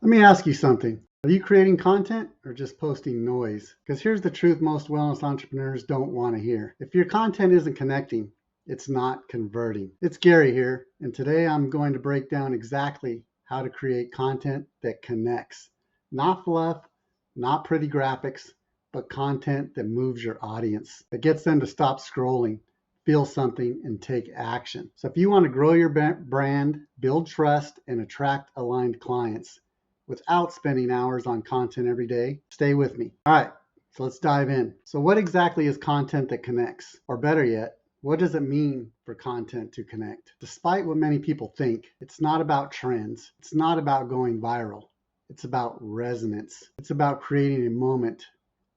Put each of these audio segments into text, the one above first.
Let me ask you something. Are you creating content or just posting noise? Because here's the truth most wellness entrepreneurs don't want to hear. If your content isn't connecting, it's not converting. It's Gary here, and today I'm going to break down exactly how to create content that connects. Not fluff, not pretty graphics, but content that moves your audience, that gets them to stop scrolling, feel something, and take action. So if you want to grow your brand, build trust, and attract aligned clients, without spending hours on content every day, stay with me. All right, so let's dive in. So what exactly is content that connects? Or better yet, what does it mean for content to connect? Despite what many people think, it's not about trends. It's not about going viral. It's about resonance. It's about creating a moment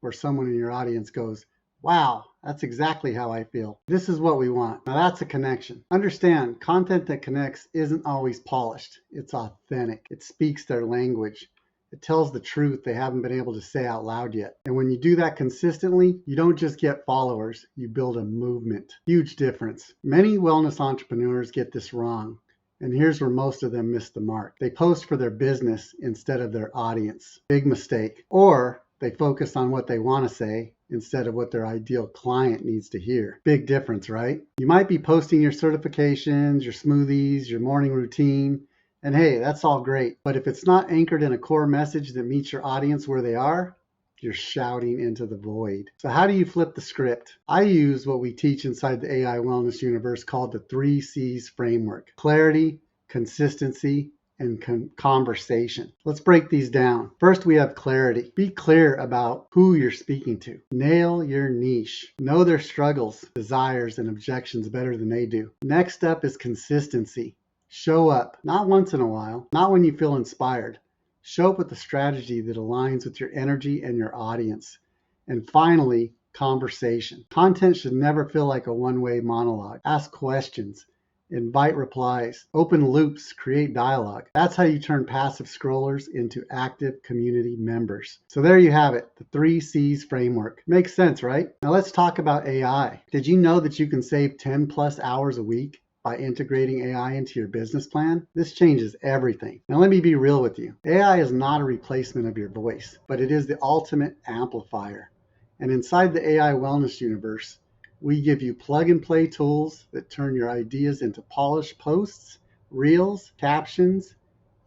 where someone in your audience goes, wow, that's exactly how I feel. This is what we want. Now that's a connection. Understand, content that connects isn't always polished. It's authentic. It speaks their language. It tells the truth they haven't been able to say out loud yet. And when you do that consistently, you don't just get followers, you build a movement. Huge difference. Many wellness entrepreneurs get this wrong. And here's where most of them miss the mark. They post for their business instead of their audience. Big mistake. Or they focus on what they want to say instead of what their ideal client needs to hear. Big difference, right? You might be posting your certifications, your smoothies, your morning routine, and hey, that's all great. But if it's not anchored in a core message that meets your audience where they are, you're shouting into the void. So how do you flip the script? I use what we teach inside the AI Wellness Universe called the 3C's framework: clarity, consistency, and conversation. Let's break these down. First, we have clarity. Be clear about who you're speaking to. Nail your niche. Know their struggles, desires, and objections better than they do. Next up is consistency. Show up, not once in a while, not when you feel inspired. Show up with a strategy that aligns with your energy and your audience. And finally, conversation. Content should never feel like a one-way monologue. Ask questions. Invite replies, open loops, create dialogue. That's how you turn passive scrollers into active community members. So there you have it, the 3C's framework. Makes sense, right? Now let's talk about AI. Did you know that you can save 10 plus hours a week by integrating AI into your business plan? This changes everything. Now let me be real with you. AI is not a replacement of your voice, but it is the ultimate amplifier. And inside the AI Wellness Universe, we give you plug-and-play tools that turn your ideas into polished posts, reels, captions,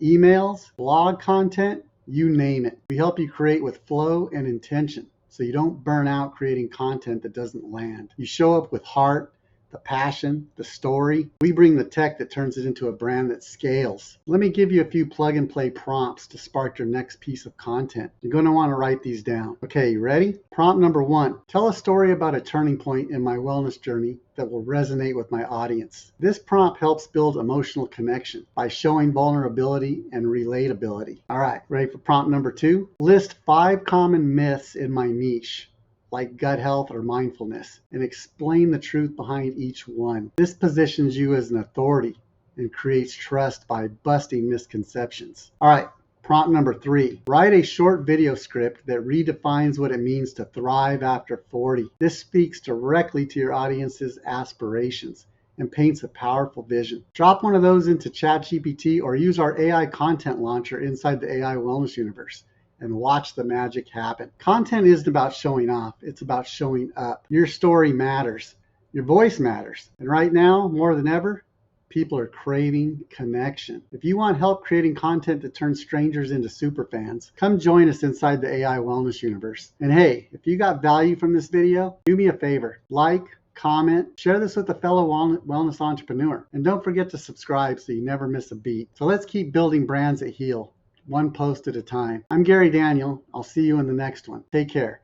emails, blog content, you name it. We help you create with flow and intention so you don't burn out creating content that doesn't land. You show up with heart, the passion, the story. We bring the tech that turns it into a brand that scales. Let me give you a few plug-and-play prompts to spark your next piece of content. You're going to want to write these down. Okay, you ready? Prompt number 1. Tell a story about a turning point in my wellness journey that will resonate with my audience. This prompt helps build emotional connection by showing vulnerability and relatability. All right, ready for prompt number 2? List 5 common myths in my niche, like gut health or mindfulness, and explain the truth behind each one. This positions you as an authority and creates trust by busting misconceptions. All right, prompt number 3. Write a short video script that redefines what it means to thrive after 40. This speaks directly to your audience's aspirations and paints a powerful vision. Drop one of those into ChatGPT or use our AI content launcher inside the AI Wellness Universe and watch the magic happen. Content isn't about showing off, it's about showing up. Your story matters. Your voice matters. And right now, more than ever, people are craving connection. If you want help creating content that turns strangers into superfans, come join us inside the AI Wellness Universe. And hey, if you got value from this video, do me a favor. Like, comment, share this with a fellow wellness entrepreneur. And don't forget to subscribe so you never miss a beat. So let's keep building brands that heal, one post at a time. I'm Gary Daniel. I'll see you in the next one. Take care.